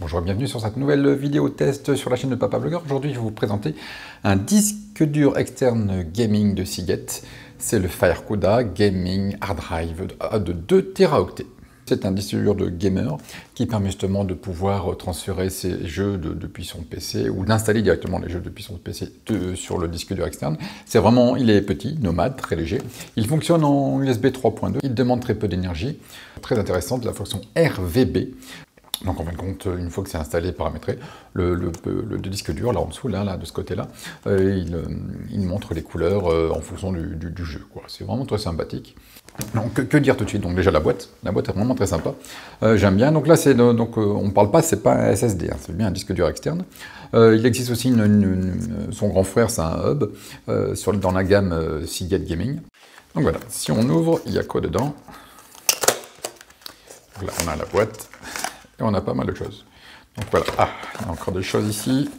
Bonjour, bienvenue sur cette nouvelle vidéo test sur la chaîne de Papa Blogueur. Aujourd'hui, je vais vous présenter un disque dur externe gaming de Seagate. C'est le FireCuda Gaming Hard Drive de 2 Teraoctets. C'est un disque dur de gamer qui permet justement de pouvoir transférer ses jeux depuis son PC ou d'installer directement les jeux depuis son PC sur le disque dur externe. C'est vraiment, il est petit, nomade, très léger. Il fonctionne en USB 3.2. Il demande très peu d'énergie. Très intéressante, la fonction RVB. Donc en fin de compte, une fois que c'est installé et paramétré, le disque dur, là en dessous, là de ce côté-là, il montre les couleurs en fonction du jeu. C'est vraiment très sympathique. Donc que dire tout de suite? Donc déjà la boîte est vraiment très sympa. J'aime bien. Donc là, on ne parle pas, c'est pas un SSD, hein, c'est bien un disque dur externe. Il existe aussi son grand frère, c'est un hub dans la gamme Seagate Gaming. Donc voilà, si on ouvre, il y a quoi dedans? Donc là, on a la boîte. Et on a pas mal de choses. Donc voilà, il y a encore des choses ici.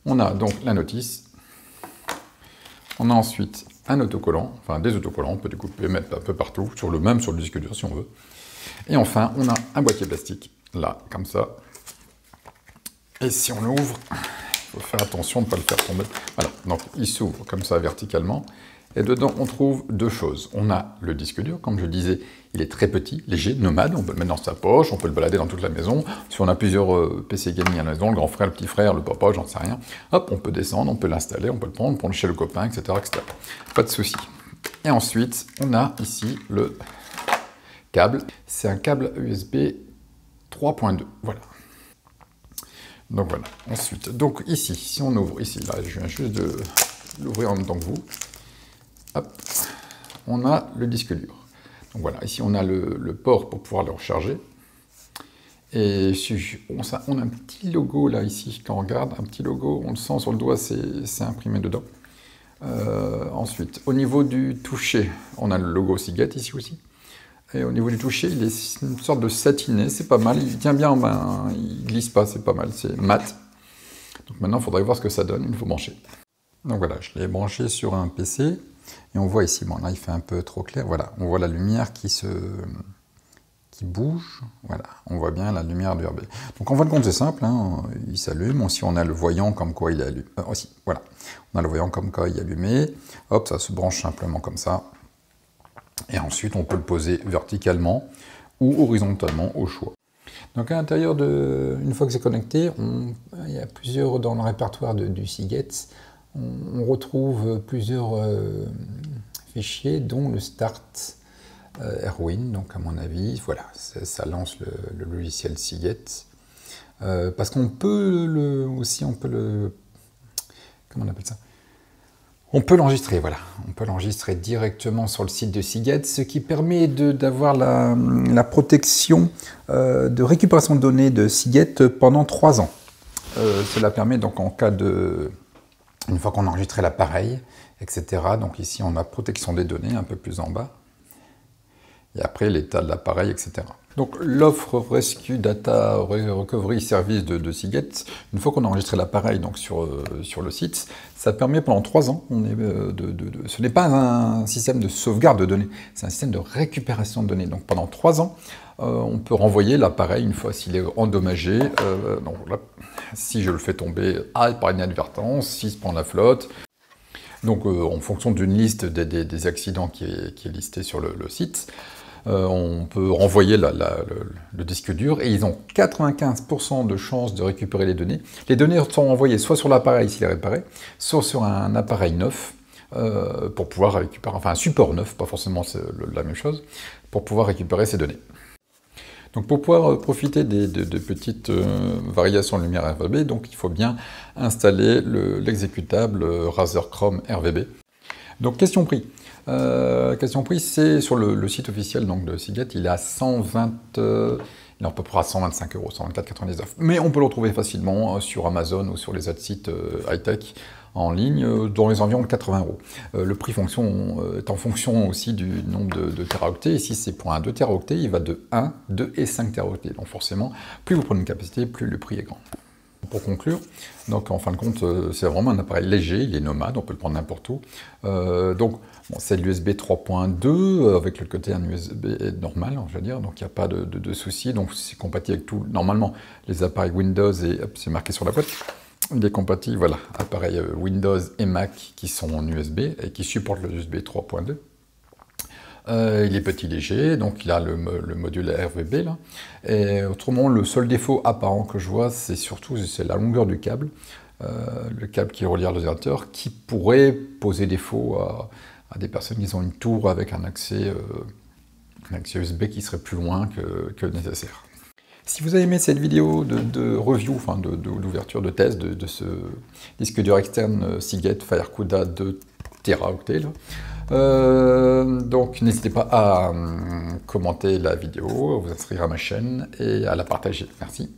On a donc la notice. On a ensuite un autocollant, enfin des autocollants, on peut découper, mettre un peu partout, même sur le disque dur si on veut. Et enfin, on a un boîtier plastique, là, comme ça. Et si on l'ouvre, il faut faire attention de ne pas le faire tomber. Voilà, donc il s'ouvre comme ça verticalement. Et dedans, on trouve deux choses. On a le disque dur, comme je le disais, il est très petit, léger, nomade, on peut le mettre dans sa poche, on peut le balader dans toute la maison. Si on a plusieurs PC gaming à la maison, le grand frère, le petit frère, le papa, j'en sais rien, hop, on peut descendre, on peut l'installer, on peut le prendre chez le copain, etc., etc. Pas de souci. Et ensuite, on a ici le câble. C'est un câble USB 3.2, voilà. Donc voilà, ensuite, donc ici, si on ouvre, ici, là, je viens juste de l'ouvrir en même temps que vous. Hop, on a le disque dur. Donc voilà, ici on a le port pour pouvoir le recharger. Et on a un petit logo là, ici, quand on regarde, un petit logo, on le sent sur le doigt, c'est imprimé dedans. Ensuite, au niveau du toucher, on a le logo Seagate ici aussi. Et au niveau du toucher, il est une sorte de satiné, c'est pas mal, il tient bien en main, il glisse pas, c'est pas mal, c'est mat. Donc maintenant, il faudrait voir ce que ça donne, il faut brancher. Donc voilà, je l'ai branché sur un PC. Et on voit ici, bon là il fait un peu trop clair, voilà, on voit la lumière qui bouge, voilà, on voit bien la lumière du RB. Donc en fin de compte c'est simple, hein, il s'allume, si on a le voyant comme quoi il est allumé, aussi, voilà, on a le voyant comme quoi il est allumé, hop, ça se branche simplement comme ça, et ensuite on peut le poser verticalement ou horizontalement au choix. Donc à l'intérieur, une fois que c'est connecté, il y a plusieurs dans le répertoire du Seagate. On retrouve plusieurs fichiers, dont le Start Erwin, donc à mon avis, voilà, ça lance le logiciel Seagate. Parce qu'on peut comment on appelle ça? On peut l'enregistrer, voilà, on peut l'enregistrer directement sur le site de Seagate, ce qui permet d'avoir la protection de récupération de données de Seagate pendant 3 ans. Cela permet donc en cas de... Une fois qu'on a enregistré l'appareil, etc. Donc ici, on a protection des données, un peu plus en bas. Et après, l'état de l'appareil, etc. Donc l'offre Rescue Data Recovery Service de Seagate, une fois qu'on a enregistré l'appareil sur le site, ça permet pendant 3 ans, ce n'est pas un système de sauvegarde de données, c'est un système de récupération de données. Donc pendant 3 ans, on peut renvoyer l'appareil une fois s'il est endommagé. Donc là, si je le fais tomber par inadvertance, s'il se prend la flotte. Donc en fonction d'une liste des accidents qui est listée sur le site, on peut renvoyer le disque dur et ils ont 95% de chances de récupérer les données. Les données sont envoyées soit sur l'appareil s'il est réparé, soit sur un appareil neuf pour pouvoir récupérer, enfin un support neuf, pas forcément la même chose, pour pouvoir récupérer ces données. Donc pour pouvoir profiter de petites variations de lumière RVB, donc il faut bien installer l'exécutable Razer Chrome RVB. Donc question prix. Question prix, c'est sur le site officiel donc, de Seagate, il est à 120, il est à peu près à 125 €, 124,99 €. Mais on peut le retrouver facilement sur Amazon ou sur les autres sites high-tech en ligne, dans les environs de 80 €. Le prix est en fonction aussi du nombre de teraoctets. Ici, c'est pour un 2 teraoctets, il va de 1, 2 et 5 teraoctets. Donc forcément, plus vous prenez une capacité, plus le prix est grand. pour conclure. Donc en fin de compte, c'est vraiment un appareil léger, il est nomade, on peut le prendre n'importe où. Donc bon, c'est l'USB 3.2 avec le côté un USB normal, je veux dire, donc il n'y a pas de souci. Donc c'est compatible avec tout, normalement, les appareils Windows et c'est marqué sur la boîte. Il est compatible, voilà, appareils Windows et Mac qui sont en USB et qui supportent le USB 3.2. Il est petit, léger, donc il a le module RVB là. Et autrement, le seul défaut apparent que je vois, c'est surtout la longueur du câble, le câble qui relie à l'ordinateur, qui pourrait poser défaut à des personnes qui ont une tour avec un accès USB qui serait plus loin que nécessaire. Si vous avez aimé cette vidéo de review, enfin d'ouverture de test de ce disque dur externe Seagate FireCuda 2 Teraoctet, donc n'hésitez pas à commenter la vidéo, à vous inscrire à ma chaîne et à la partager. Merci.